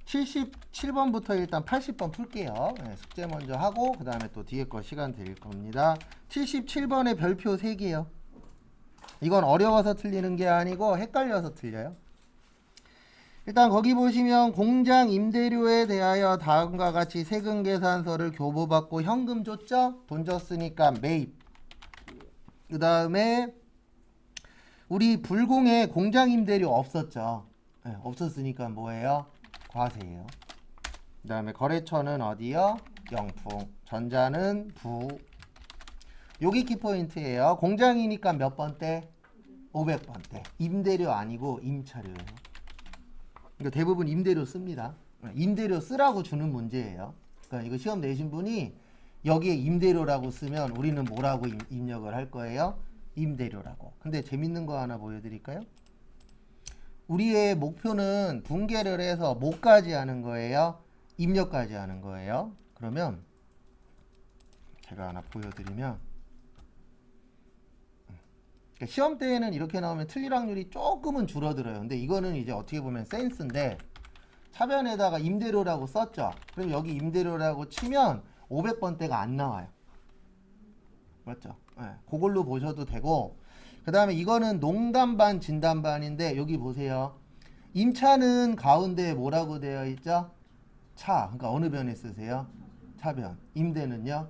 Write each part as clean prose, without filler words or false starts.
77번부터 일단 80번 풀게요. 네, 숙제 먼저 하고 그 다음에 또 뒤에 거 시간 드릴 겁니다. 77번에 별표 3개요. 이건 어려워서 틀리는 게 아니고 헷갈려서 틀려요. 일단 거기 보시면 공장 임대료에 대하여 다음과 같이 세금 계산서를 교부받고 현금 줬죠? 돈 줬으니까 매입. 그 다음에 우리 불공에 공장 임대료 없었죠? 네, 없었으니까 뭐예요? 과세예요. 그 다음에 거래처는 어디요? 영풍. 전자는 부. 여기 키포인트예요. 공장이니까 몇 번대? 500번대. 임대료 아니고 임차료예요. 그러니까 대부분 임대료 씁니다. 임대료 쓰라고 주는 문제예요. 그러니까 이거 시험 내신 분이 여기에 임대료라고 쓰면 우리는 뭐라고 입력을 할 거예요? 임대료라고. 근데 재밌는 거 하나 보여드릴까요? 우리의 목표는 분계를 해서 뭐까지 하는 거예요? 입력까지 하는 거예요. 그러면 제가 하나 보여드리면 시험 때에는 이렇게 나오면 틀릴 확률이 조금은 줄어들어요. 근데 이거는 이제 어떻게 보면 센스인데 차변에다가 임대료라고 썼죠. 그럼 여기 임대료라고 치면 500번대가 안 나와요. 맞죠? 네, 그걸로 보셔도 되고 그 다음에 이거는 농담반 진담반인데 여기 보세요. 임차는 가운데 뭐라고 되어 있죠? 차. 그러니까 어느 변에 쓰세요? 차변. 임대는요?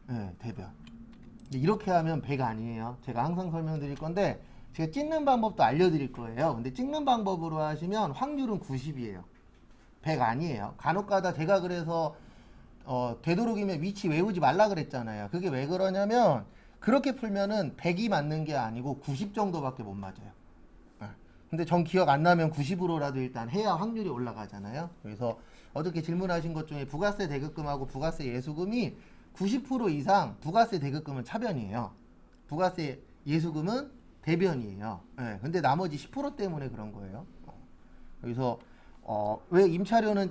네, 대변. 이렇게 하면 100 아니에요. 제가 항상 설명드릴 건데 제가 찍는 방법도 알려드릴 거예요. 근데 찍는 방법으로 하시면 확률은 90이에요. 100 아니에요. 간혹가다 제가 그래서 되도록이면 위치 외우지 말라 그랬잖아요. 그게 왜 그러냐면 그렇게 풀면은 100이 맞는 게 아니고 90 정도밖에 못 맞아요. 근데 전 기억 안 나면 90으로라도 일단 해야 확률이 올라가잖아요. 그래서 어저께 질문하신 것 중에 부가세 대급금하고 부가세 예수금이 90% 이상 부가세 대급금은 차변이에요. 부가세 예수금은 대변이에요. 네, 근데 나머지 10% 때문에 그런 거예요. 그래서 왜 임차료는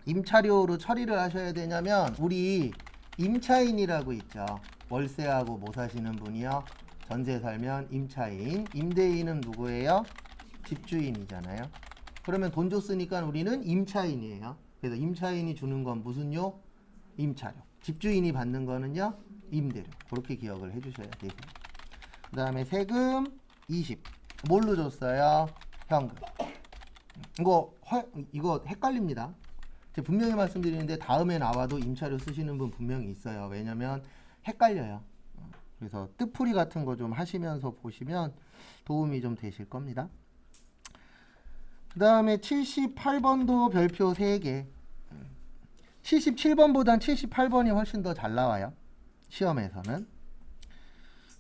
임차료로 처리를 하셔야 되냐면 우리 임차인이라고 있죠. 월세하고 뭐 사시는 분이요? 전세 살면 임차인. 임대인은 누구예요? 집주인이잖아요. 그러면 돈 줬으니까 우리는 임차인이에요. 그래서 임차인이 주는 건 무슨요? 임차료. 집주인이 받는 거는요? 임대료. 그렇게 기억을 해주셔야 되고. 그 다음에 세금 20. 뭘로 줬어요? 현금. 이거 헷갈립니다. 제가 분명히 말씀드리는데 다음에 나와도 임차료 쓰시는 분 분명히 있어요. 왜냐면 헷갈려요. 그래서 뜻풀이 같은 거 좀 하시면서 보시면 도움이 좀 되실 겁니다. 그 다음에 78번도 별표 3개. 77번보단 78번이 훨씬 더 잘 나와요. 시험에서는.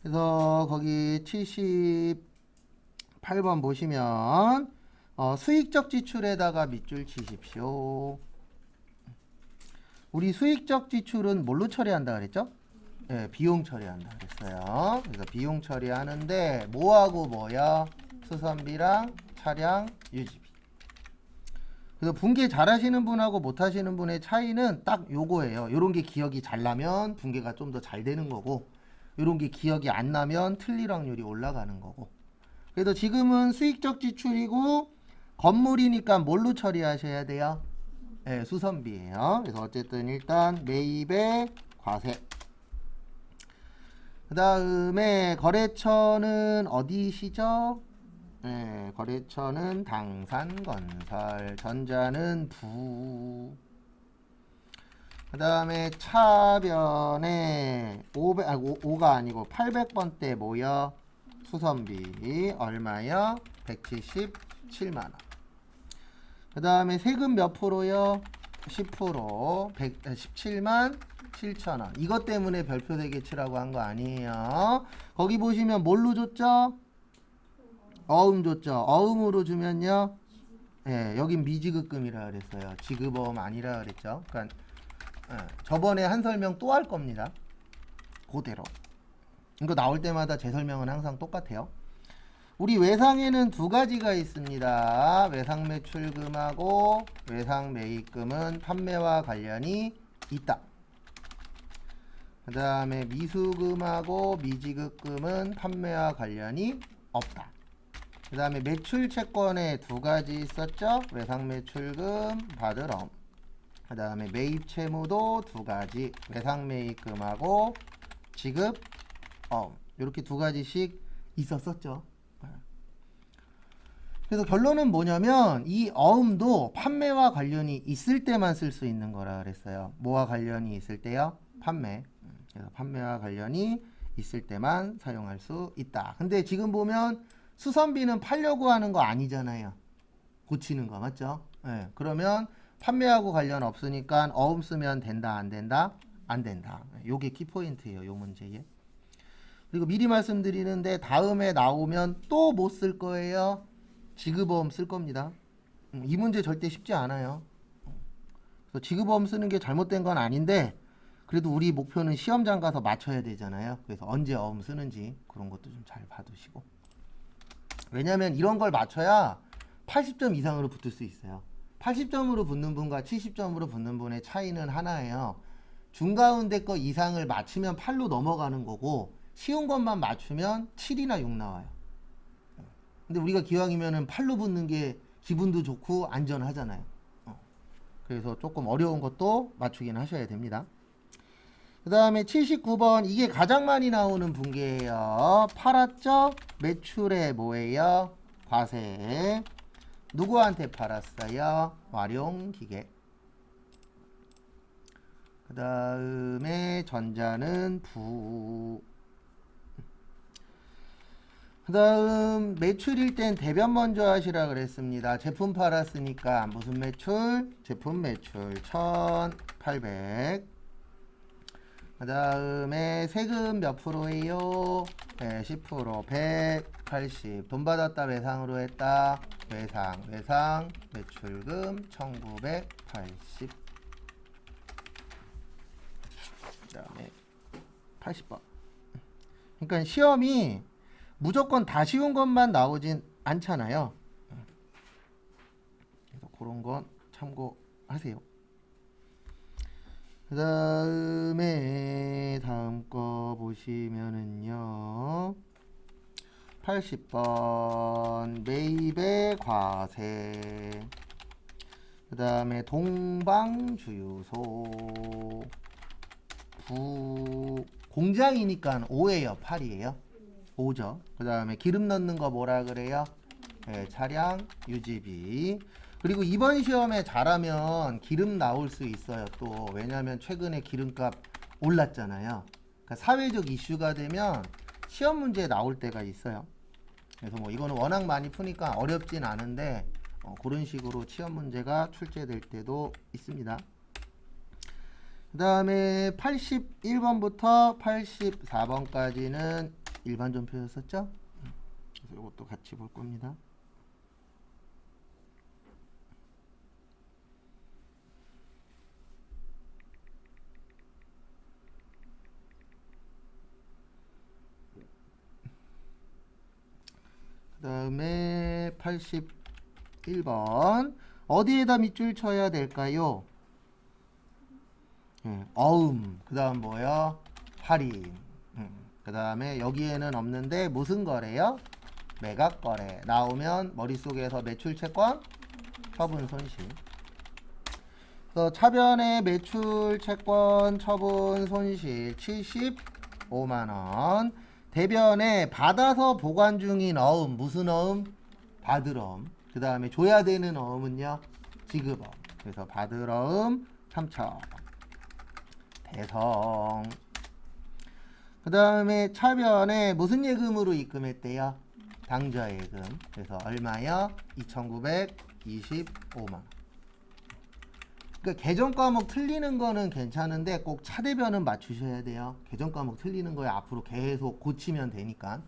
그래서 거기 78번 보시면 수익적 지출에다가 밑줄 치십시오. 우리 수익적 지출은 뭘로 처리한다 그랬죠? 네, 비용 처리한다 그랬어요. 그래서 비용 처리하는데 뭐하고 뭐야? 수선비랑 차량 유지비. 그래서 분계 잘 하시는 분하고 못 하시는 분의 차이는 딱 요거예요. 요런 게 기억이 잘 나면 분계가 좀 더 잘 되는 거고 요런 게 기억이 안 나면 틀릴 확률이 올라가는 거고. 그래서 지금은 수익적 지출이고 건물이니까 뭘로 처리하셔야 돼요? 네, 수선비예요. 그래서 어쨌든 일단 매입의 과세. 그 다음에 거래처는 어디시죠? 네, 거래처는 당산건설, 전자는 부. 그 다음에 차변에 5가 아니고 800번대 뭐요? 수선비 얼마요? 177만원. 그 다음에 세금 몇 프로요? 10%. 17만 7천원. 이것 때문에 별표 4개 치라고 한 거 아니에요. 거기 보시면 뭘로 줬죠? 어음 줬죠. 어음으로 주면요. 예, 여긴 미지급금이라 그랬어요. 지급어음 아니라 그랬죠. 그러니까 저번에 한 설명 또 할 겁니다. 그대로. 이거 나올 때마다 제 설명은 항상 똑같아요. 우리 외상에는 두 가지가 있습니다. 외상 매출금하고 외상 매입금은 판매와 관련이 있다. 그 다음에 미수금하고 미지급금은 판매와 관련이 없다. 그 다음에 매출 채권에 두 가지 있었죠. 외상 매출금 받으럼. 그 다음에 매입 채무도 두 가지, 외상 매입금하고 지급 이렇게 두 가지씩 있었었죠. 그래서 결론은 뭐냐면 이 어음도 판매와 관련이 있을 때만 쓸 수 있는 거라 그랬어요. 뭐와 관련이 있을 때요? 판매. 그래서 판매와 관련이 있을 때만 사용할 수 있다. 근데 지금 보면 수선비는 팔려고 하는 거 아니잖아요. 고치는 거 맞죠? 네, 그러면 판매하고 관련 없으니까 어음 쓰면 된다 안 된다? 안 된다. 요게 키포인트예요. 요 문제에. 그리고 미리 말씀드리는데 다음에 나오면 또 못 쓸 거예요. 지급어음 쓸 겁니다. 이 문제 절대 쉽지 않아요. 그래서 지급어음 쓰는 게 잘못된 건 아닌데 그래도 우리 목표는 시험장 가서 맞춰야 되잖아요. 그래서 언제 어음 쓰는지 그런 것도 좀 잘 봐두시고. 왜냐면 이런 걸 맞춰야 80점 이상으로 붙을 수 있어요. 80점으로 붙는 분과 70점으로 붙는 분의 차이는 하나예요. 중가운데 거 이상을 맞추면 8로 넘어가는 거고 쉬운 것만 맞추면 7이나 6 나와요. 근데 우리가 기왕이면은 8로 붙는 게 기분도 좋고 안전하잖아요. 그래서 조금 어려운 것도 맞추긴 하셔야 됩니다. 그 다음에 79번 이게 가장 많이 나오는 분계예요. 팔았죠? 매출에 뭐예요? 과세. 누구한테 팔았어요? 활용기계. 그 다음에 전자는 부. 그 다음 매출일 땐 대변 먼저 하시라 그랬습니다. 제품 팔았으니까 무슨 매출? 제품 매출 1800. 그 다음에 세금 몇 프로예요? 네, 10%. 180. 돈 받았다 외상으로 했다. 외상 매출금 1980. 그 다음에 80번. 그러니까 시험이 무조건 다 쉬운 것만 나오진 않잖아요. 그래서 그런 건 참고하세요. 그 다음에 다음 거 보시면은요 80번 매입의 과세. 그 다음에 동방주유소 공장이니까 5예요 8이에요 5죠. 그 다음에 기름 넣는 거 뭐라 그래요? 네, 차량 유지비. 그리고 이번 시험에 잘하면 기름 나올 수 있어요. 또 왜냐하면 최근에 기름값 올랐잖아요. 그러니까 사회적 이슈가 되면 시험 문제에 나올 때가 있어요. 그래서 뭐 이거는 워낙 많이 푸니까 어렵진 않은데 그런 식으로 시험 문제가 출제될 때도 있습니다. 그 다음에 81번부터 84번까지는 일반전표였었죠? 그래서 이것도 같이 볼 겁니다. 그 다음에 81번 어디에다 밑줄 쳐야 될까요? 어음. 그 다음 뭐요? 할인. 그 다음에 여기에는 없는데 무슨 거래요? 매각 거래. 나오면 머릿속에서 매출 채권, 처분 손실. 그래서 차변의 매출 채권, 처분 손실 75만원. 대변에 받아서 보관 중인 어음. 무슨 어음? 받을 어음. 그 다음에 줘야 되는 어음은요? 지급어음. 그래서 받을 어음 3천. 대성. 그 다음에 차변에 무슨 예금으로 입금했대요? 당좌예금. 그래서 얼마요? 2,925만. 그러니까 계정 과목 틀리는 거는 괜찮은데 꼭 차대변은 맞추셔야 돼요. 계정 과목 틀리는 거에 앞으로 계속 고치면 되니까.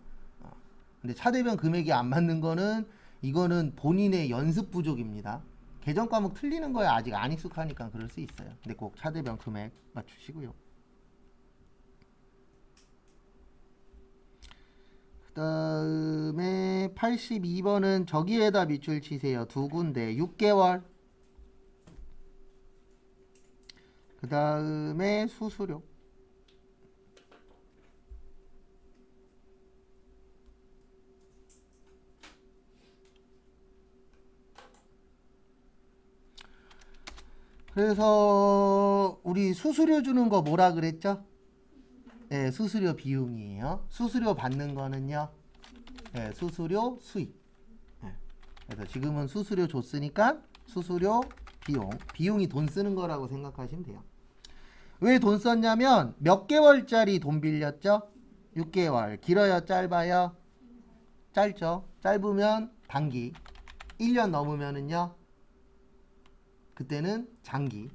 근데 차대변 금액이 안 맞는 거는 이거는 본인의 연습 부족입니다. 계정 과목 틀리는 거에 아직 안 익숙하니까 그럴 수 있어요. 근데 꼭 차대변 금액 맞추시고요. 그 다음에 82번은 저기에다 밑줄 치세요. 두 군데 6개월. 그 다음에 수수료. 그래서 우리 수수료 주는 거 뭐라 그랬죠? 네, 수수료 비용이에요. 수수료 받는 거는요. 네, 수수료 수익. 네. 그래서 지금은 수수료 줬으니까 수수료 비용. 비용이 돈 쓰는 거라고 생각하시면 돼요. 왜 돈 썼냐면 몇 개월짜리 돈 빌렸죠? 6개월. 길어요, 짧아요? 짧죠. 짧으면 단기. 1년 넘으면은요. 그때는 장기.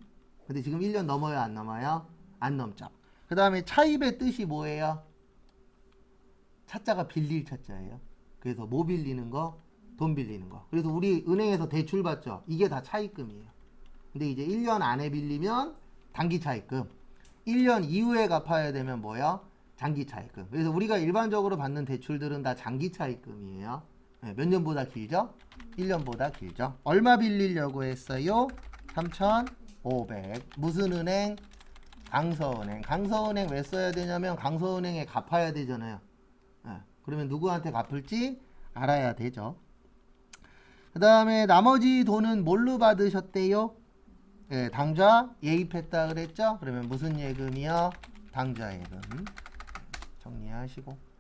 근데 지금 1년 넘어요, 안 넘어요? 안 넘죠. 그 다음에 차입의 뜻이 뭐예요? 차자가 빌릴 차자예요. 그래서 뭐 빌리는 거? 돈 빌리는 거. 그래서 우리 은행에서 대출 받죠. 이게 다 차입금이에요. 근데 이제 1년 안에 빌리면 단기 차입금. 1년 이후에 갚아야 되면 뭐야? 장기 차입금. 그래서 우리가 일반적으로 받는 대출들은 다 장기 차입금이에요. 네, 몇 년보다 길죠? 1년보다 길죠. 얼마 빌리려고 했어요? 3,500. 무슨 은행? 강서은행. 강서은행 왜 써야 되냐면 강서은행에 갚아야 되잖아요. 네, 그러면 누구한테 갚을지 알아야 되죠. 그 다음에 나머지 돈은 뭘로 받으셨대요? 네, 당좌 예입했다 그랬죠? 그러면 무슨 예금이요? 당좌 예금. 정리하시고.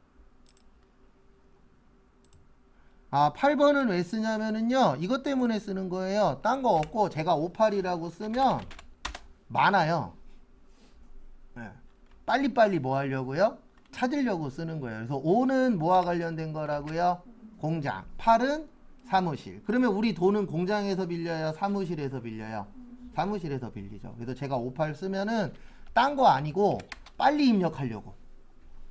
아, 8번은 왜 쓰냐면은요. 이것 때문에 쓰는 거예요. 딴 거 없고 제가 58이라고 쓰면 많아요. 네. 빨리빨리 뭐 하려고요? 찾으려고 쓰는 거예요. 그래서 5는 뭐와 관련된 거라고요? 공장. 8은 사무실. 그러면 우리 돈은 공장에서 빌려요? 사무실에서 빌려요? 사무실에서 빌리죠. 그래서 제가 58 쓰면은 딴 거 아니고 빨리 입력하려고.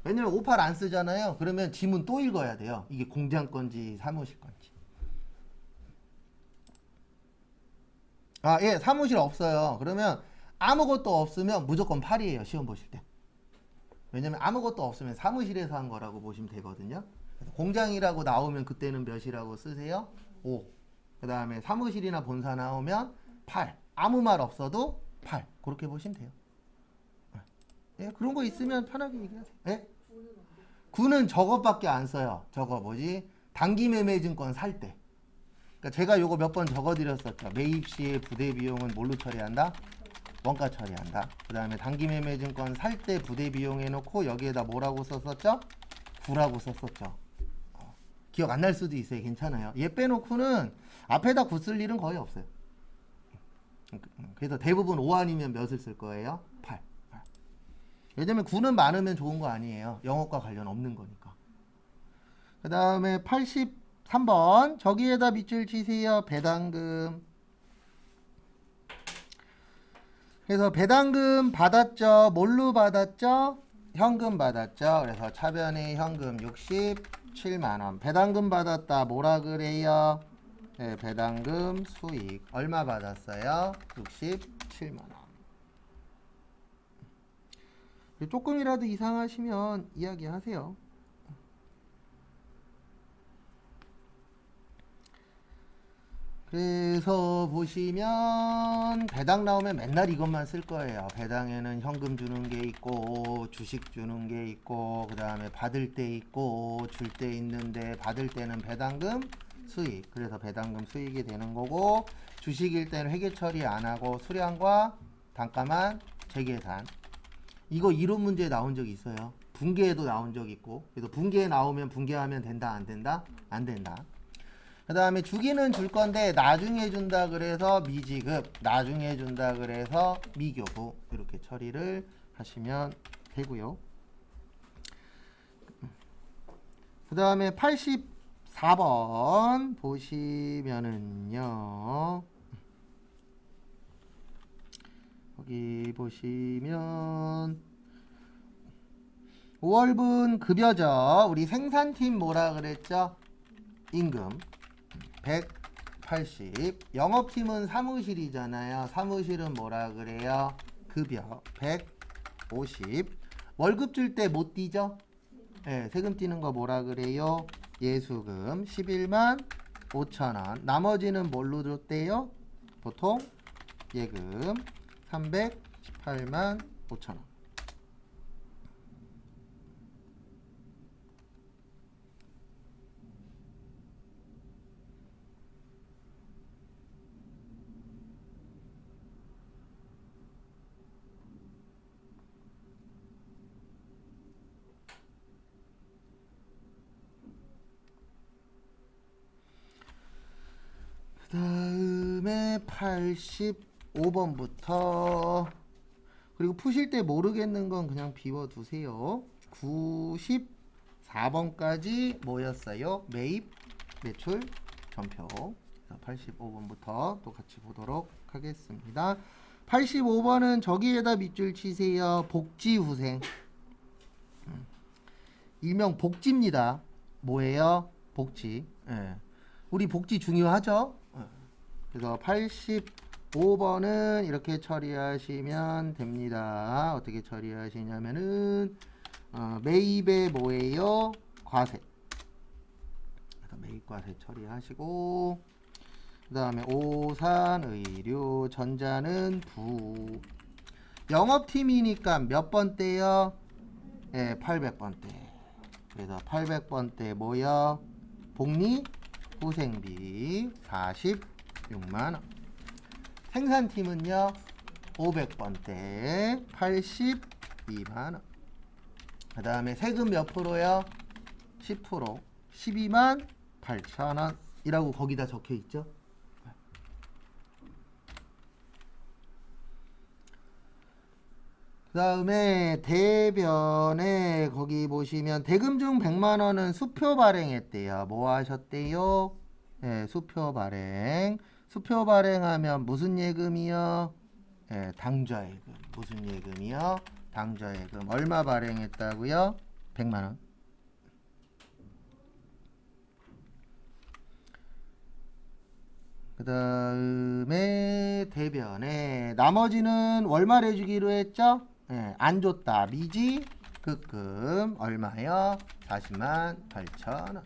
왜냐면 58 안 쓰잖아요. 그러면 지문 또 읽어야 돼요. 이게 공장 건지 사무실 건지. 아, 예, 사무실 없어요. 그러면 아무것도 없으면 무조건 8이에요. 시험 보실 때. 왜냐면 아무것도 없으면 사무실에서 한 거라고 보시면 되거든요. 그래서 공장이라고 나오면 그때는 몇이라고 쓰세요? 5. 그 다음에 사무실이나 본사 나오면 8. 아무 말 없어도 8. 그렇게 보시면 돼요. 예, 그런 거 있으면 편하게 얘기하세요. 예? 9는 저것밖에 안 써요. 저거 뭐지? 단기 매매 증권 살 때. 그러니까 제가 요거 몇 번 적어 드렸었죠. 매입 시에 부대 비용은 뭘로 처리한다? 원가 처리한다. 그 다음에 단기 매매 증권 살 때 부대 비용 해놓고 여기에다 뭐라고 썼었죠? 9라고 썼었죠. 기억 안 날 수도 있어요. 괜찮아요. 얘 빼놓고는 앞에다 9 쓸 일은 거의 없어요. 그래서 대부분 5 아니면 몇을 쓸 거예요? 8. 왜냐면 9는 많으면 좋은 거 아니에요. 영어과 관련 없는 거니까. 그 다음에 83번 저기에다 밑줄 치세요. 배당금. 그래서 배당금 받았죠. 뭘로 받았죠? 현금 받았죠. 그래서 차변의 현금 67만원. 배당금 받았다. 뭐라 그래요? 네, 배당금 수익. 얼마 받았어요? 67만원. 조금이라도 이상하시면 이야기하세요. 그래서 보시면 배당 나오면 맨날 이것만 쓸 거예요. 배당에는 현금 주는 게 있고 주식 주는 게 있고 그 다음에 받을 때 있고 줄 때 있는데 받을 때는 배당금 수익. 그래서 배당금 수익이 되는 거고 주식일 때는 회계 처리 안 하고 수량과 단가만 재계산. 이거 이론 문제에 나온 적이 있어요. 분계에도 나온 적 있고. 그래서 분계에 나오면 분계하면 된다 안 된다? 안 된다. 그 다음에 주기는 줄 건데 나중에 준다 그래서 미지급, 나중에 준다 그래서 미교부 이렇게 처리를 하시면 되고요. 그 다음에 84번 보시면은요. 여기 보시면 5월분 급여죠. 우리 생산팀 뭐라 그랬죠? 임금 180. 영업팀은 사무실이잖아요. 사무실은 뭐라 그래요? 급여 150. 월급 줄 때 못 뛰죠? 네, 세금 뛰는 거 뭐라 그래요? 예수금 11만 5천원. 나머지는 뭘로 줬대요? 보통 예금 318만 5천원. 다음에 85번부터 그리고 푸실 때 모르겠는 건 그냥 비워두세요. 94번까지 뭐였어요? 매입, 매출, 전표. 85번부터 또 같이 보도록 하겠습니다. 85번은 저기에다 밑줄 치세요. 복지후생. 일명 복지입니다. 뭐예요? 복지. 예. 우리 복지 중요하죠? 그래서 85번은 이렇게 처리하시면 됩니다. 어떻게 처리하시냐면은 매입에 뭐예요? 과세. 그래서 매입 과세 처리하시고 그 다음에 오산, 의류, 전자는 부. 영업팀이니까 몇 번대요? 네, 800번대. 그래서 800번대 뭐야? 복리 후생비 46만원. 생산팀은요 500번대 82만원. 그 다음에 세금 몇 프로요? 10%. 12만 8천원 이라고 거기다 적혀있죠. 그 다음에 대변에 거기 보시면 대금 중 100만원은 수표 발행했대요. 뭐 하셨대요? 네, 수표 발행. 수표 발행하면 무슨 예금이요? 네, 당좌예금. 무슨 예금이요? 당좌예금. 얼마 발행했다고요? 100만원. 그 다음에 대변에 나머지는 월말에 주기로 했죠? 네, 안 줬다. 미지 급금 얼마요? 40만 8천원.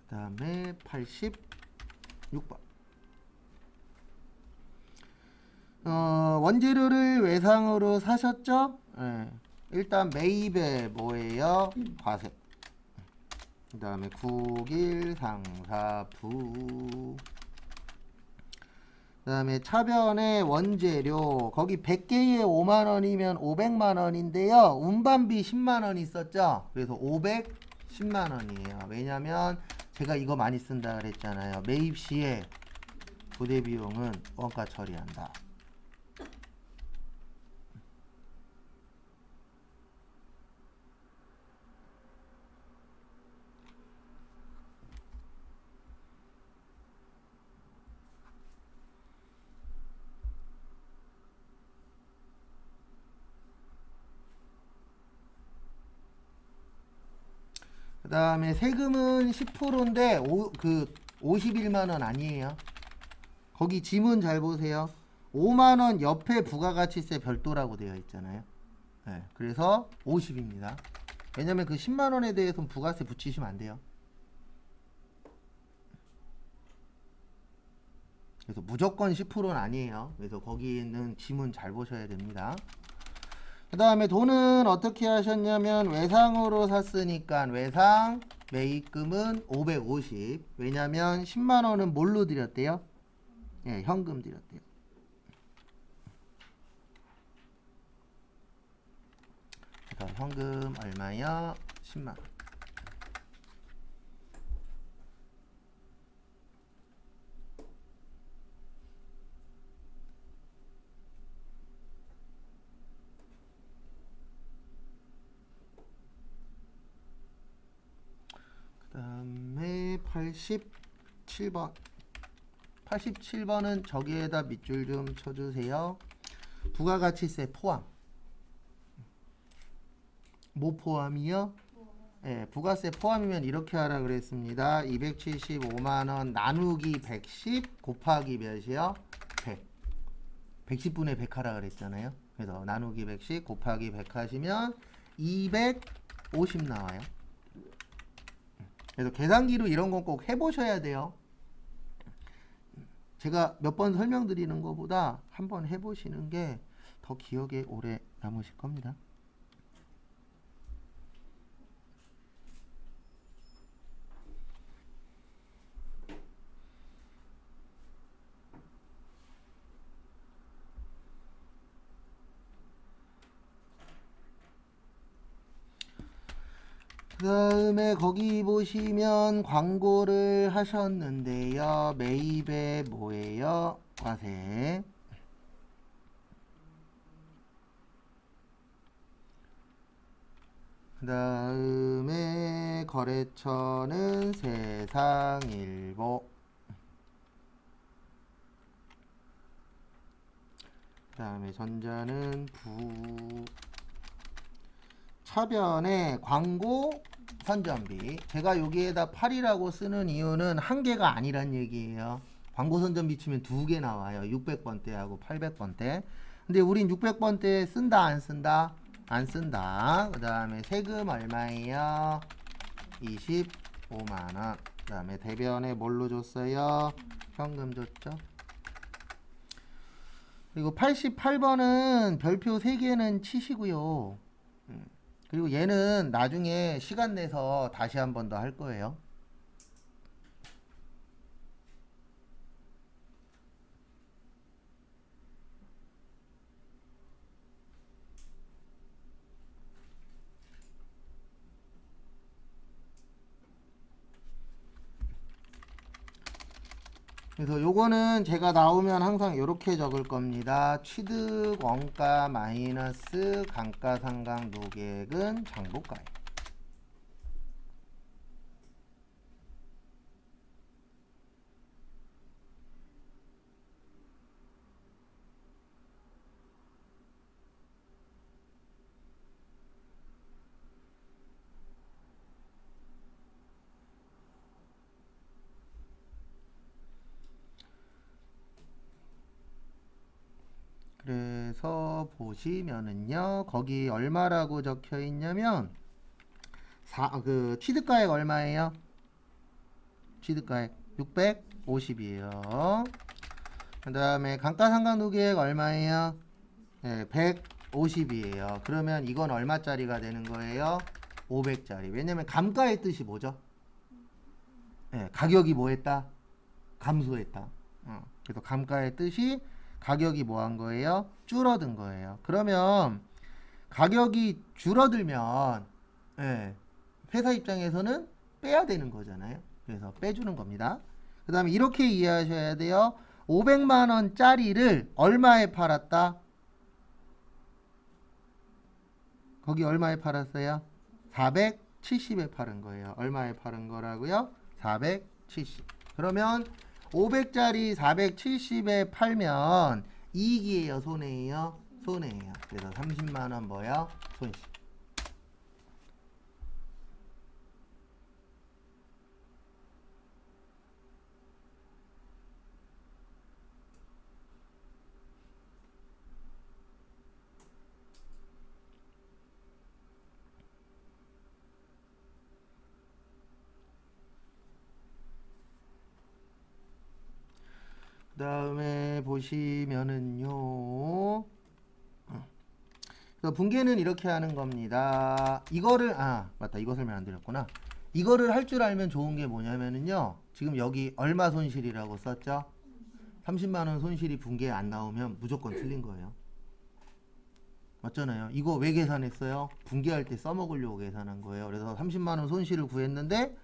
그 다음에 86번. 원재료를 외상으로 사셨죠? 네. 일단 매입에 뭐예요? 과세. 그 다음에 국일 상사부. 그 다음에 차변에 원재료 거기 100개에 5만원이면 500만원인데요 운반비 10만원 있었죠. 그래서 510만원이에요 왜냐면 제가 이거 많이 쓴다 그랬잖아요. 매입 시에 부대 비용은 원가 처리한다. 그 다음에 세금은 10%인데 51만원 아니에요. 거기 지문 잘 보세요. 5만원 옆에 부가가치세 별도라고 되어 있잖아요. 네, 그래서 50입니다. 왜냐면 그 10만원에 대해서는 부가세 붙이시면 안 돼요. 그래서 무조건 10%는 아니에요. 그래서 거기는 지문 잘 보셔야 됩니다. 그 다음에 돈은 어떻게 하셨냐면 외상으로 샀으니까 외상 매입금은 550. 왜냐면 10만원은 뭘로 드렸대요? 예, 현금 드렸대요. 그래서 현금 얼마요? 10만원. 그 다음에 87번. 87번은 저기에다 밑줄 좀 쳐주세요. 부가가치세 포함. 뭐 포함이요? 예, 부가세 포함이면 이렇게 하라 그랬습니다. 275만원 나누기 110 곱하기 몇이요? 100. 110분의 100 하라 그랬잖아요. 그래서 나누기 110 곱하기 100 하시면 250 나와요. 그래서 계산기로 이런 건 꼭 해보셔야 돼요. 제가 몇 번 설명드리는 것보다 한번 해보시는 게 더 기억에 오래 남으실 겁니다. 그 다음에 거기 보시면 광고를 하셨는데요. 매입에 뭐예요? 과세. 그 다음에 거래처는 세상일보. 그 다음에 전자는 차변에 광고 선전비. 제가 여기에다 8이라고 쓰는 이유는 한 개가 아니란 얘기예요. 광고 선전비 치면 두 개 나와요. 600번대하고 800번대. 근데 우린 600번대 쓴다 안 쓴다? 안 쓴다. 그 다음에 세금 얼마예요? 25만원. 그 다음에 대변에 뭘로 줬어요? 현금 줬죠. 그리고 88번은 별표 3개는 치시고요. 그리고 얘는 나중에 시간 내서 다시 한 번 더 할 거예요. 그래서 요거는 제가 나오면 항상 이렇게 적을 겁니다. 취득 원가 마이너스 감가상각 노객은 장부가액. 그래서 보시면은요, 거기 얼마라고 적혀 있냐면 취득가액 얼마예요? 취득가액 650이에요. 그 다음에 감가상각노객 얼마예요? 네, 150이에요. 그러면 이건 얼마짜리가 되는 거예요? 500짜리. 왜냐면 감가의 뜻이 뭐죠? 네, 가격이 뭐 했다? 감소했다. 그래서 감가의 뜻이 가격이 뭐 한 거예요? 줄어든 거예요. 그러면 가격이 줄어들면 예, 회사 입장에서는 빼야 되는 거잖아요. 그래서 빼주는 겁니다. 그 다음에 이렇게 이해하셔야 돼요. 500만 원짜리를 얼마에 팔았다? 거기 얼마에 팔았어요? 470에 팔은 거예요. 얼마에 팔은 거라고요? 470. 그러면 500짜리 470에 팔면 이익이에요, 손해예요? 손해예요. 그래서 30만 원 뭐요? 손실. 그 다음에 보시면은요, 분계는 이렇게 하는 겁니다. 이거를 맞다, 이거 설명 안 드렸구나. 이거를 할 줄 알면 좋은 게 뭐냐면은요, 지금 여기 얼마 손실이라고 썼죠? 30만원 손실이 분계에 안 나오면 무조건 틀린 거예요. 맞잖아요. 이거 왜 계산했어요? 분계할 때 써먹으려고 계산한 거예요. 그래서 30만원 손실을 구했는데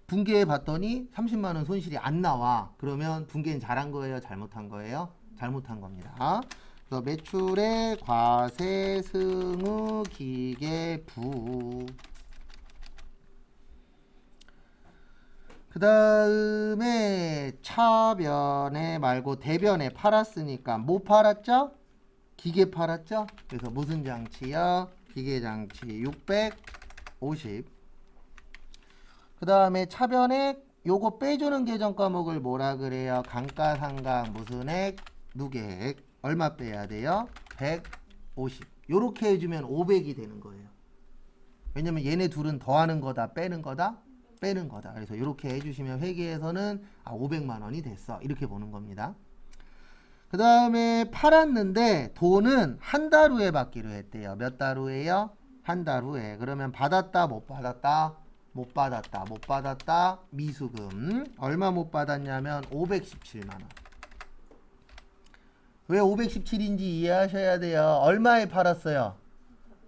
분계해 봤더니 30만원 손실이 안 나와. 그러면 분계는 잘한 거예요? 잘못한 거예요? 잘못한 겁니다. 그래서 매출의 과세 승우 기계부. 그 다음에 차변에 말고 대변에 팔았으니까 뭐 팔았죠? 기계 팔았죠? 그래서 무슨 장치요? 기계장치 650. 그 다음에 차변에 요거 빼주는 계정 과목을 뭐라 그래요? 감가상각 무슨 액? 누계액. 얼마 빼야 돼요? 150. 요렇게 해주면 500이 되는 거예요. 왜냐면 얘네 둘은 더하는 거다 빼는 거다? 빼는 거다. 그래서 이렇게 해주시면 회계에서는 500만 원이 됐어. 이렇게 보는 겁니다. 그 다음에 팔았는데 돈은 한 달 후에 받기로 했대요. 몇 달 후에요? 한 달 후에. 그러면 받았다 못 받았다? 못 받았다 못 받았다. 미수금 얼마 못 받았냐면 517만 원. 왜 517인지 이해하셔야 돼요. 얼마에 팔았어요?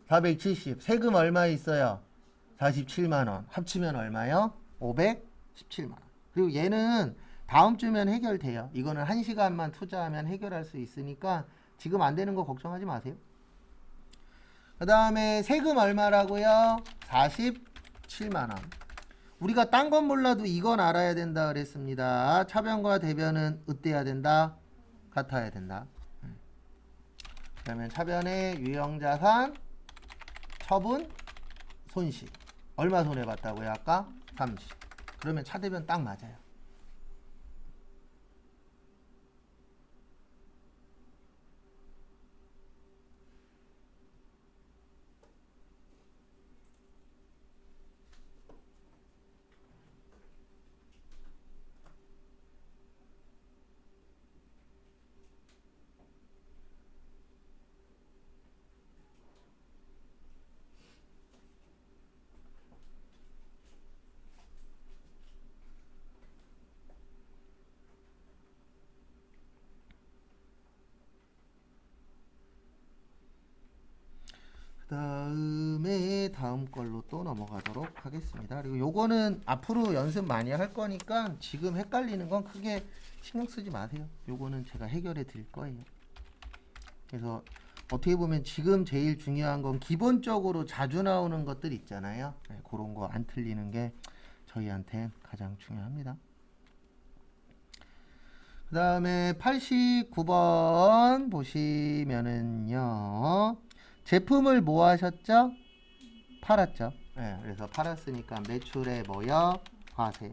470. 세금 얼마 있어요? 47만원. 합치면 얼마요? 517만원. 그리고 얘는 다음 주면 해결돼요. 이거는 1시간만 투자하면 해결할 수 있으니까 지금 안 되는 거 걱정하지 마세요. 그 다음에 세금 얼마라고요? 47만원. 우리가 딴 건 몰라도 이건 알아야 된다 그랬습니다. 차변과 대변은 어때야 된다? 같아야 된다. 그러면 차변의 유형자산, 처분, 손실. 얼마 손해봤다고요? 아까? 30. 그러면 차대변 딱 맞아요. 그 다음 걸로 또 넘어가도록 하겠습니다. 그리고 요거는 앞으로 연습 많이 할 거니까 지금 헷갈리는 건 크게 신경 쓰지 마세요. 요거는 제가 해결해 드릴 거예요. 그래서 어떻게 보면 지금 제일 중요한 건 기본적으로 자주 나오는 것들 있잖아요. 네, 그런 거 안 틀리는 게 저희한테 가장 중요합니다. 그 다음에 89번 보시면은요. 제품을 뭐 하셨죠? 팔았죠. 네, 그래서 팔았으니까 매출에 뭐요? 과세.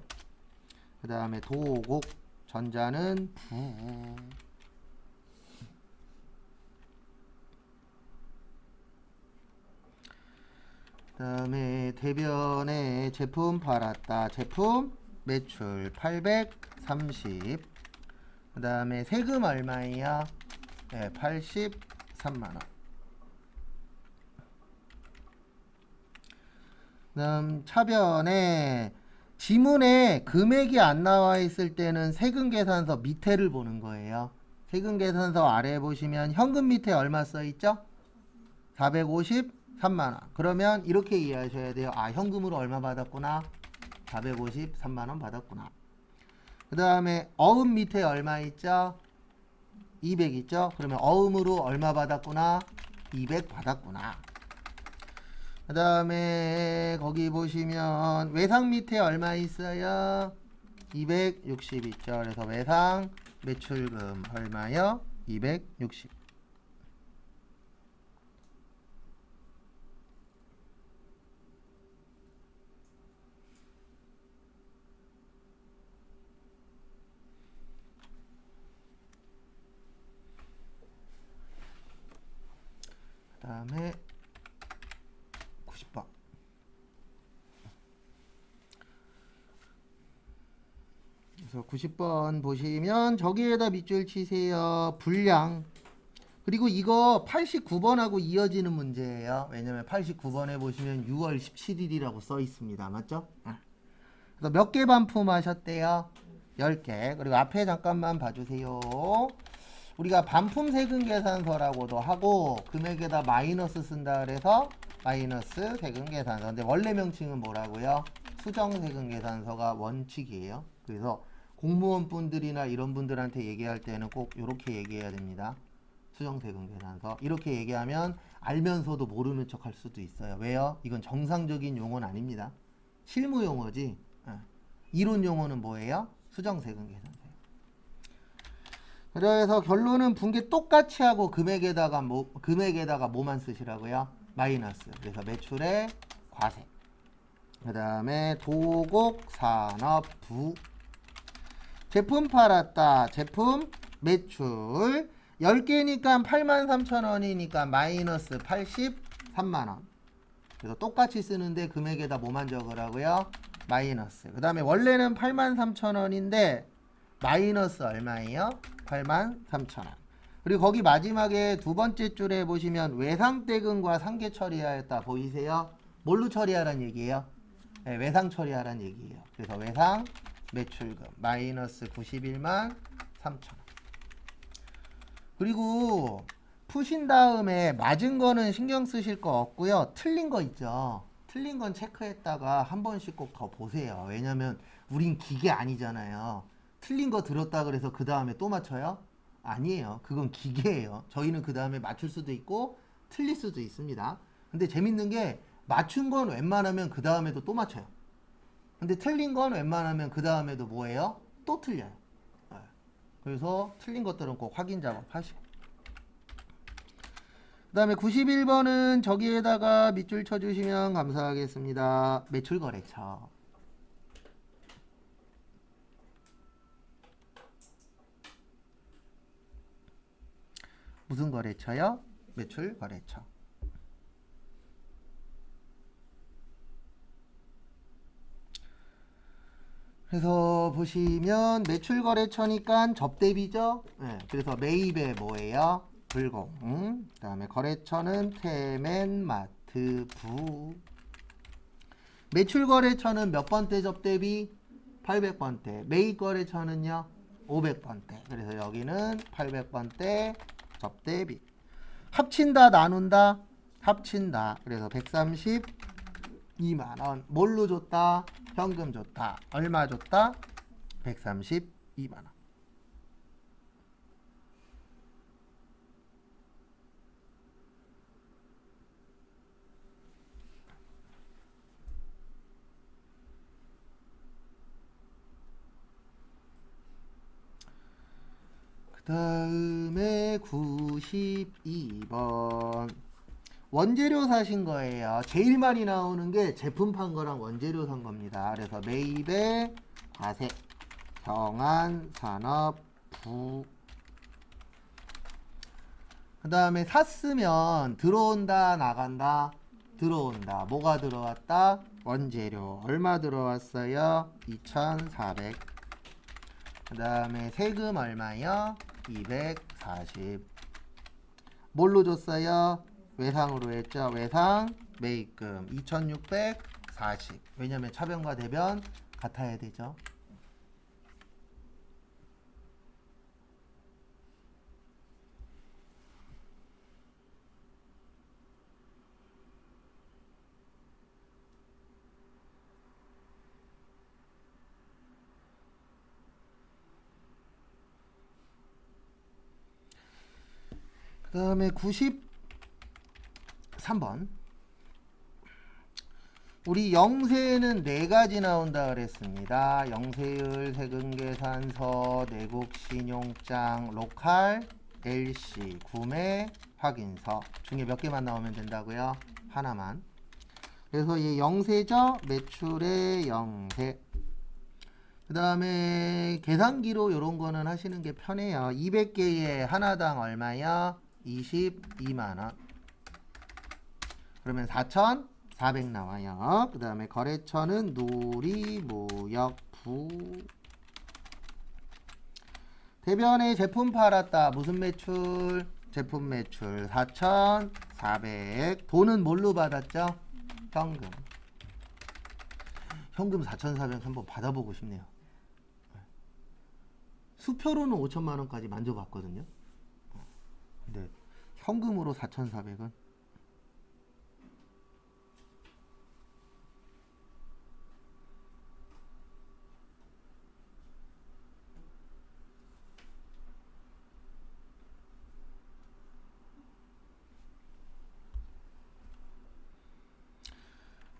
그 다음에 도곡 전자는 부. 그 다음에 대변에 제품 팔았다. 제품 매출 830. 그 다음에 세금 얼마예요? 네, 83만원. 그다음 차변에 지문에 금액이 안 나와 있을 때는 세금 계산서 밑에를 보는 거예요. 세금 계산서 아래 보시면 현금 밑에 얼마 써 있죠? 453만원. 그러면 이렇게 이해하셔야 돼요. 아, 현금으로 얼마 받았구나? 453만원 받았구나. 그 다음에 어음 밑에 얼마 있죠? 200 있죠? 그러면 어음으로 얼마 받았구나? 200 받았구나. 그 다음에 거기 보시면 외상 밑에 얼마 있어요? 260 있죠. 그래서 외상 매출금 얼마요? 260. 그 다음에 90번. 그래서 90번 보시면 저기에다 밑줄 치세요. 분량. 그리고 이거 89번하고 이어지는 문제예요. 왜냐면 89번에 보시면 6월 17일이라고 써 있습니다. 맞죠? 그래서 몇 개 반품하셨대요? 10개. 그리고 앞에 잠깐만 봐주세요. 우리가 반품 세금 계산서라고도 하고 금액에다 마이너스 쓴다 그래서 마이너스 세금 계산서. 근데 원래 명칭은 뭐라고요? 수정 세금 계산서가 원칙이에요. 그래서 공무원 분들이나 이런 분들한테 얘기할 때는 꼭 이렇게 얘기해야 됩니다. 수정 세금 계산서. 이렇게 얘기하면 알면서도 모르는 척 할 수도 있어요. 왜요? 이건 정상적인 용어는 아닙니다. 실무 용어지. 이론 용어는 뭐예요? 수정 세금 계산서. 그래서 결론은 분계 똑같이 하고 금액에다가 뭐만 쓰시라고요? 마이너스. 그래서 매출의 과세. 그 다음에 도곡 산업부. 제품 팔았다. 제품 매출 10개니까 83,000원이니까 마이너스 83만원. 그래서 똑같이 쓰는데 금액에다 뭐만 적으라고요? 마이너스. 그 다음에 원래는 83,000원인데 마이너스 얼마예요? 83,000원. 그리고 거기 마지막에 두 번째 줄에 보시면 외상대금과 상계 처리하였다. 보이세요? 뭘로 처리하라는 얘기예요? 네, 외상 처리하라는 얘기예요. 그래서 외상 매출금 마이너스 91만 3천원. 그리고 푸신 다음에 맞은 거는 신경 쓰실 거 없고요. 틀린 거 있죠. 틀린 건 체크했다가 한 번씩 꼭 더 보세요. 왜냐면 우린 기계 아니잖아요. 틀린 거 들었다 그래서 그 다음에 또 맞춰요? 아니에요. 그건 기계예요. 저희는 그 다음에 맞출 수도 있고 틀릴 수도 있습니다. 근데 재밌는 게 맞춘 건 웬만하면 그 다음에도 또 맞춰요. 근데 틀린 건 웬만하면 그 다음에도 뭐예요? 또 틀려요. 네. 그래서 틀린 것들은 꼭 확인 작업하시고. 그 다음에 91번은 저기에다가 밑줄 쳐주시면 감사하겠습니다. 매출거래처. 무슨 거래처요? 매출거래처. 그래서 보시면 매출거래처니까 접대비죠. 네, 그래서 매입에 뭐예요? 불공. 그 다음에 거래처는 테맨마트 부. 매출거래처는 몇 번대 접대비? 800번대. 매입거래처는요? 500번대. 그래서 여기는 800번대 접대비. 합친다 나눈다? 합친다. 그래서 132만원. 뭘로 줬다? 현금 줬다. 얼마 줬다? 132만원. 그 다음에 92번. 원재료 사신 거예요. 제일 많이 나오는 게 제품 판 거랑 원재료 산 겁니다. 그래서 매입의 과세, 경한산업, 부. 그 다음에 샀으면 들어온다, 나간다, 들어온다. 뭐가 들어왔다? 원재료. 얼마 들어왔어요? 2,400. 그 다음에 세금 얼마요? 240. 뭘로 줬어요? 외상으로 했죠. 외상 매입금 2,640. 왜냐면 차변과 대변 같아야 되죠. 그 다음에 93번. 우리 영세는 4가지 나온다 그랬습니다. 영세율, 세금계산서, 내국신용장, 로컬, LC, 구매, 확인서 중에 몇 개만 나오면 된다고요? 하나만. 그래서 이 영세죠? 매출의 영세. 그 다음에 계산기로 이런 거는 하시는 게 편해요. 200개에 하나당 얼마야? 22만원. 그러면 4,400 나와요. 그 다음에 거래처는 놀이무역부. 대변에 제품 팔았다. 무슨 매출? 제품 매출 4,400. 돈은 뭘로 받았죠? 현금. 현금 4,400 한번 받아보고 싶네요. 수표로는 5천만원까지 만져봤거든요. 근데 현금으로 4,400은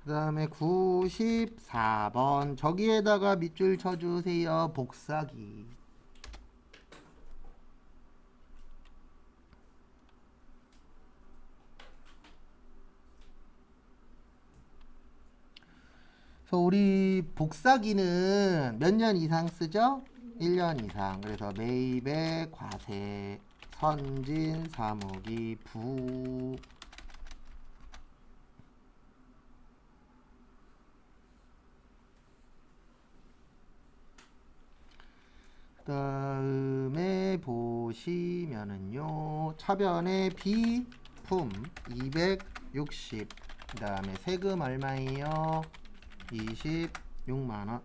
그 다음에 94번 저기에다가 밑줄 쳐주세요. 복사기. 그래서 우리 복사기는 몇 년 이상 쓰죠? 1년 이상. 그래서 매입의 과세, 선진, 사무기, 부. 그 다음에 보시면은요, 차변의 비품 260. 그 다음에 세금 얼마예요? 26만원.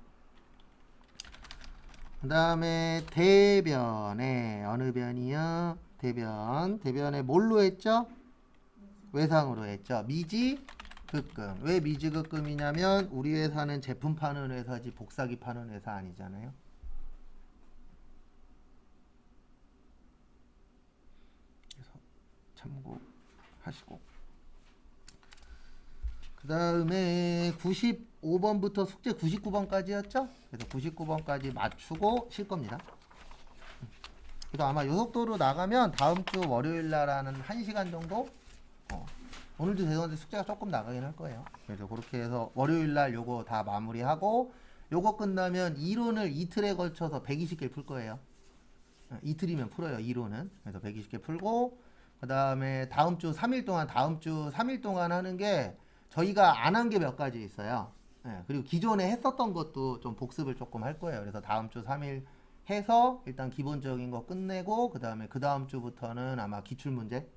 그 다음에 대변에 어느 변이요? 대변에 뭘로 했죠? 외상으로 했죠. 미지 미지급금. 왜 미지급금이냐면 우리 회사는 제품 파는 회사지 복사기 파는 회사 아니잖아요. 그래서 참고하시고. 그 다음에 95번부터 숙제 99번까지였죠? 그래서 99번까지 맞추고 실 겁니다. 그래서 아마 요속도로 나가면 다음 주 월요일 날 하는 1시간 정도? 오늘도 죄송한데 숙제가 조금 나가긴 할 거예요. 그래서 그렇게 해서 월요일 날 요거 다 마무리하고 요거 끝나면 이론을 이틀에 걸쳐서 120개 풀 거예요. 이틀이면 풀어요, 이론은. 그래서 120개 풀고 그 다음에 다음 주 3일 동안 하는 게 저희가 안 한 게 몇 가지 있어요. 그리고 기존에 했었던 것도 좀 복습을 조금 할 거예요. 그래서 다음 주 3일 해서 일단 기본적인 거 끝내고 그 다음 주부터는 아마 기출문제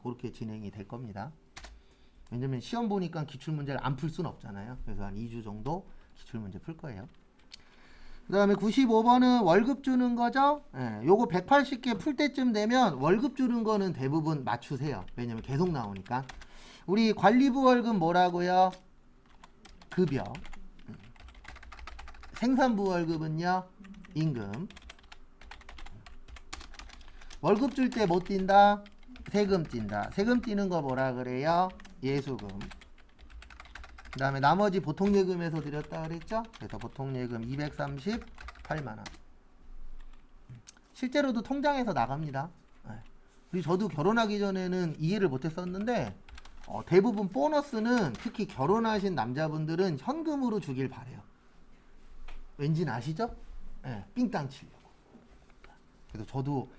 그렇게 진행이 될 겁니다. 왜냐면 시험 보니까 기출문제를 안 풀 수는 없잖아요. 그래서 한 2주 정도 기출문제 풀 거예요. 그 다음에 95번은 월급 주는 거죠. 요거 180개 풀 때쯤 되면 월급 주는 거는 대부분 맞추세요. 왜냐면 계속 나오니까. 우리 관리부 월급 뭐라고요? 급여. 생산부 월급은요? 임금. 월급 줄 때 못 뛴다? 세금 뛴다. 세금 띄는 거 뭐라 그래요? 예수금. 그 다음에 나머지 보통예금에서 드렸다 그랬죠? 그래서 보통예금 238만원. 실제로도 통장에서 나갑니다. 그리고 저도 결혼하기 전에는 이해를 못했었는데 대부분 보너스는 특히 결혼하신 남자분들은 현금으로 주길 바래요. 왠지 아시죠? 삥땅 치려고. 그래서 저도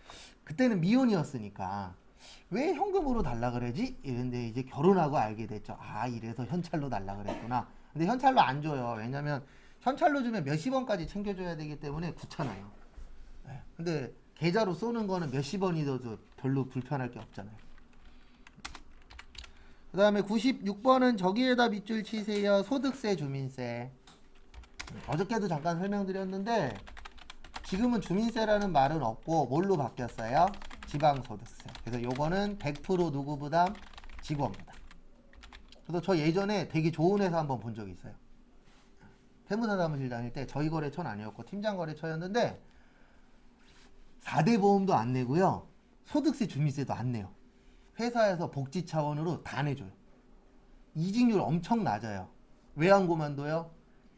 그때는 미혼이었으니까 왜 현금으로 달라 그러지? 이런데 이제 결혼하고 알게 됐죠. 아, 이래서 현찰로 달라 그랬구나. 근데 현찰로 안 줘요. 왜냐면 현찰로 주면 몇십 원까지 챙겨줘야 되기 때문에 귀찮아요. 근데 계좌로 쏘는 거는 몇십 원이어도 별로 불편할 게 없잖아요. 그 다음에 96번은 저기에다 밑줄 치세요. 소득세, 주민세. 어저께도 잠깐 설명드렸는데 지금은 주민세라는 말은 없고 뭘로 바뀌었어요? 지방소득세. 그래서 요거는 100% 누구 부담? 직원 부담. 그래서 저 예전에 되게 좋은 회사 한번 본 적이 있어요. 세무사 사무실 다닐 때 저희 거래처는 아니었고 팀장 거래처였는데 4대 보험도 안 내고요. 소득세, 주민세도 안 내요. 회사에서 복지 차원으로 다 내줘요. 이직률 엄청 낮아요. 왜 안 그만둬요?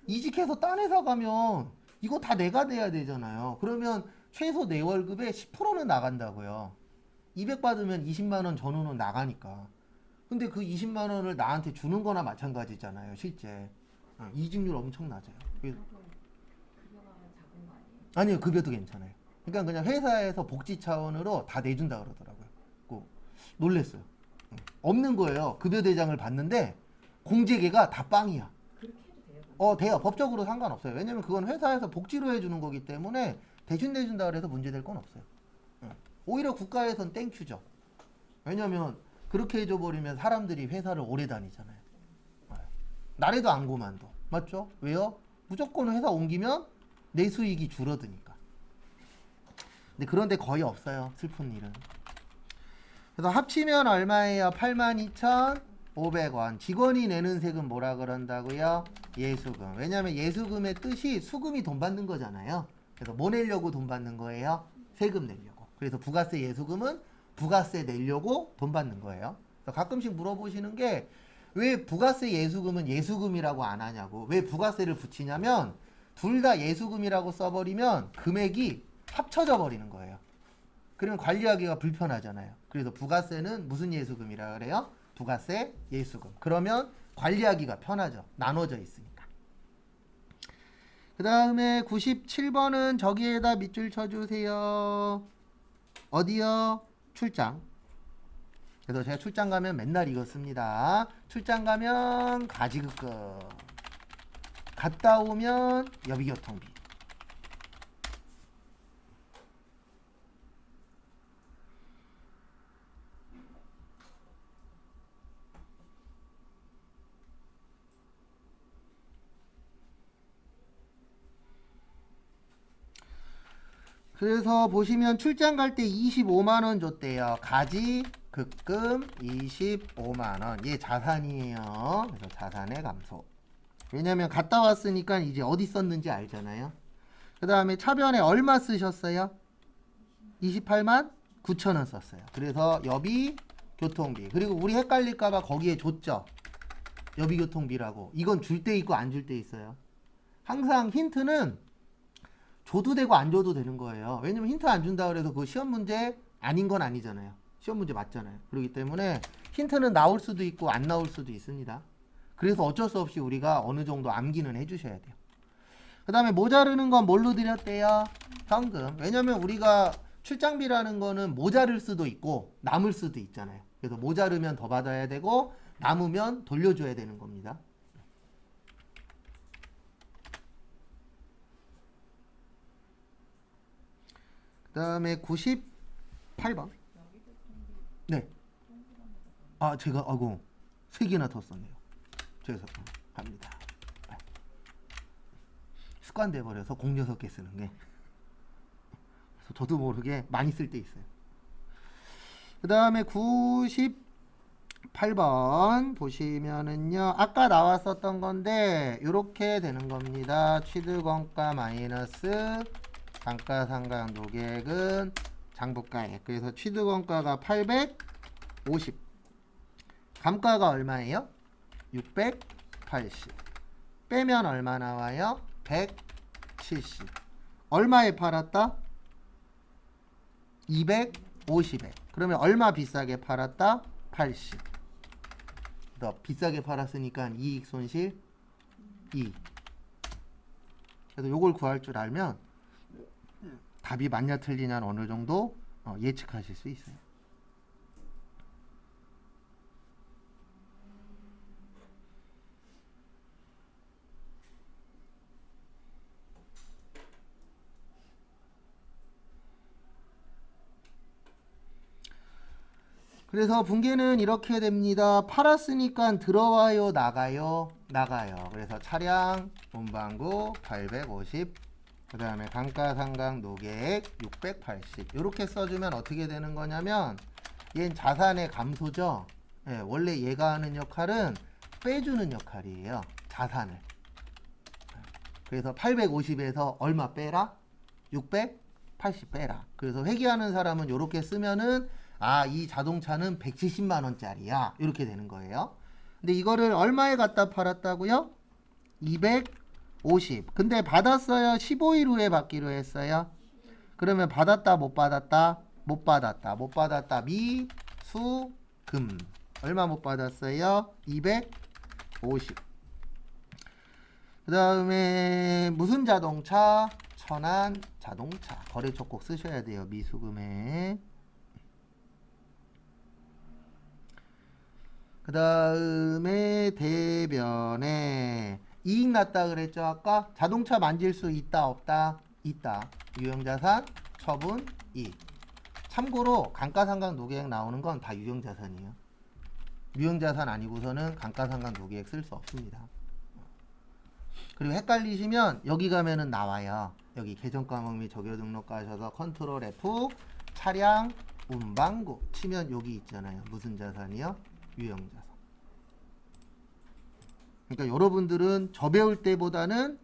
이직해서 딴 회사 가면 이거 다 내가 내야 되잖아요. 그러면 최소 내 월급의 10%는 나간다고요. 200 받으면 20만 원 전후는 나가니까. 근데 그 20만 원을 나한테 주는 거나 마찬가지잖아요, 실제. 이직률 엄청 낮아요. 급여가 작은 거 아니에요? 아니요, 급여도 괜찮아요. 그러니까 그냥 회사에서 복지 차원으로 다 내준다 그러더라고요. 놀랬어요. 없는 거예요. 급여 대장을 봤는데 공제계가 다 빵이야. 그렇게 해도 돼요? 돼요. 법적으로 상관없어요. 왜냐면 그건 회사에서 복지로 해주는 거기 때문에 대신 내준다 그래서 문제될 건 없어요. 오히려 국가에선 땡큐죠. 왜냐면 그렇게 해줘버리면 사람들이 회사를 오래 다니잖아요. 나래도 안 그만둬. 맞죠? 왜요? 무조건 회사 옮기면 내 수익이 줄어드니까. 근데 그런데 거의 없어요. 슬픈 일은. 그래서 합치면 얼마예요? 82,500원. 직원이 내는 세금 뭐라 그런다고요? 예수금. 왜냐면 예수금의 뜻이 수금이 돈 받는 거잖아요. 그래서 뭐 내려고 돈 받는 거예요? 세금 내려고. 그래서 부가세 예수금은 부가세 내려고 돈 받는 거예요. 그래서 가끔씩 물어보시는 게 왜 부가세 예수금은 예수금이라고 안 하냐고. 왜 부가세를 붙이냐면 둘 다 예수금이라고 써버리면 금액이 합쳐져 버리는 거예요. 그러면 관리하기가 불편하잖아요. 그래서 부가세는 무슨 예수금이라 그래요? 부가세 예수금. 그러면 관리하기가 편하죠. 나눠져 있으니까. 그 다음에 97번은 저기에다 밑줄 쳐주세요. 어디요? 출장. 그래서 제가 출장 가면 맨날 이거 씁니다. 출장 가면 가지급금. 갔다 오면 여비교통비. 그래서 보시면 출장 갈 때 25만원 줬대요. 가지 급금 25만 원. 얘 자산이에요. 그래서 자산의 감소. 왜냐면 갔다 왔으니까 이제 어디 썼는지 알잖아요. 그 다음에 차변에 얼마 쓰셨어요? 28만 9천 원 썼어요. 그래서 여비 교통비. 그리고 우리 헷갈릴까봐 거기에 줬죠. 여비 교통비라고. 이건 줄 때 있고 안 줄 때 있어요. 항상 힌트는 줘도 되고 안 줘도 되는 거예요. 왜냐면 힌트 안 준다 그래서 그 시험 문제 아닌 건 아니잖아요. 시험 문제 맞잖아요. 그렇기 때문에 힌트는 나올 수도 있고 안 나올 수도 있습니다. 그래서 어쩔 수 없이 우리가 어느 정도 암기는 해주셔야 돼요. 그 다음에 모자르는 건 뭘로 드렸대요? 현금. 왜냐면 우리가 출장비라는 거는 모자를 수도 있고 남을 수도 있잖아요. 그래서 모자르면 더 받아야 되고 남으면 돌려줘야 되는 겁니다. 그 다음에 98번. 네. 아, 제가, 아이고, 3개나 더 썼네요. 죄송합니다. 습관 돼버려서 공 6개 쓰는 게. 그래서 저도 모르게 많이 쓸 때 있어요. 그 다음에 98번 보시면은요, 아까 나왔었던 건데, 이렇게 되는 겁니다. 취득원가 마이너스 감가상각 노객은 장부가액. 그래서 취득원가가 850. 감가가 얼마예요? 680. 빼면 얼마 나와요? 170. 얼마에 팔았다? 250에. 그러면 얼마 비싸게 팔았다? 80. 더 비싸게 팔았으니까 이익 손실 2. 그래서 요걸 구할 줄 알면 답이 맞냐 틀리냐는 어느 정도 예측하실 수 있어요. 그래서 분계는 이렇게 됩니다. 팔았으니까 들어와요, 나가요? 나가요. 그래서 차량 운반구 850, 그 다음에 감가상각 노객 680. 이렇게 써주면 어떻게 되는 거냐면 얘는 자산의 감소죠. 예, 원래 얘가 하는 역할은 빼주는 역할이에요. 자산을. 그래서 850에서 얼마 빼라? 680 빼라. 그래서 회계하는 사람은 이렇게 쓰면은 아, 이 자동차는 170만 원짜리야. 이렇게 되는 거예요. 근데 이거를 얼마에 갖다 팔았다고요? 250. 근데 받았어요? 15일 후에 받기로 했어요. 그러면 받았다, 못 받았다? 못 받았다. 못 받았다. 미, 수, 금. 얼마 못 받았어요? 250. 그 다음에 무슨 자동차? 천안 자동차. 거래처 꼭 쓰셔야 돼요. 미수금에. 그 다음에 대변에 이익 났다 그랬죠. 아까 자동차 만질 수 있다 없다? 있다. 유형자산 처분 이익. 참고로 감가상각 노계액 나오는 건 다 유형자산이에요. 유형자산 아니고서는 감가상각 노계액 쓸 수 없습니다. 그리고 헷갈리시면 여기 가면은 나와요. 여기 계정과목 및 적용 등록 가셔서 컨트롤 F 차량 운반구 치면 여기 있잖아요. 무슨 자산이요? 유형자산. 그러니까 여러분들은 저 배울 때보다는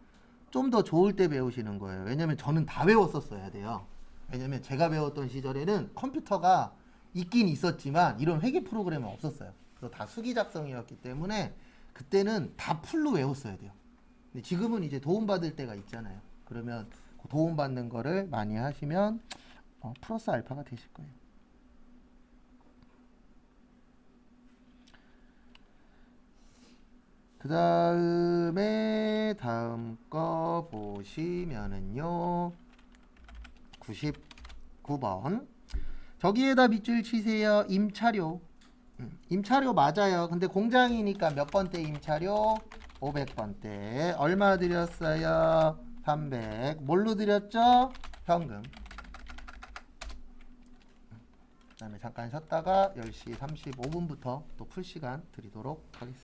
좀 더 좋을 때 배우시는 거예요. 왜냐면 저는 다 배웠었어야 돼요. 왜냐면 제가 배웠던 시절에는 컴퓨터가 있긴 있었지만 이런 회계 프로그램은 없었어요. 그래서 다 수기 작성이었기 때문에 그때는 다 풀로 외웠어야 돼요. 근데 지금은 이제 도움받을 때가 있잖아요. 그러면 그 도움받는 거를 많이 하시면 플러스 알파가 되실 거예요. 그 다음에 다음 거 보시면은요 99번 저기에다 밑줄 치세요. 임차료. 임차료 맞아요. 근데 공장이니까 몇 번대 임차료? 500번대. 얼마 드렸어요? 300. 뭘로 드렸죠? 현금. 그 다음에 잠깐 쉬었다가 10시 35분부터 또 풀 시간 드리도록 하겠습니다.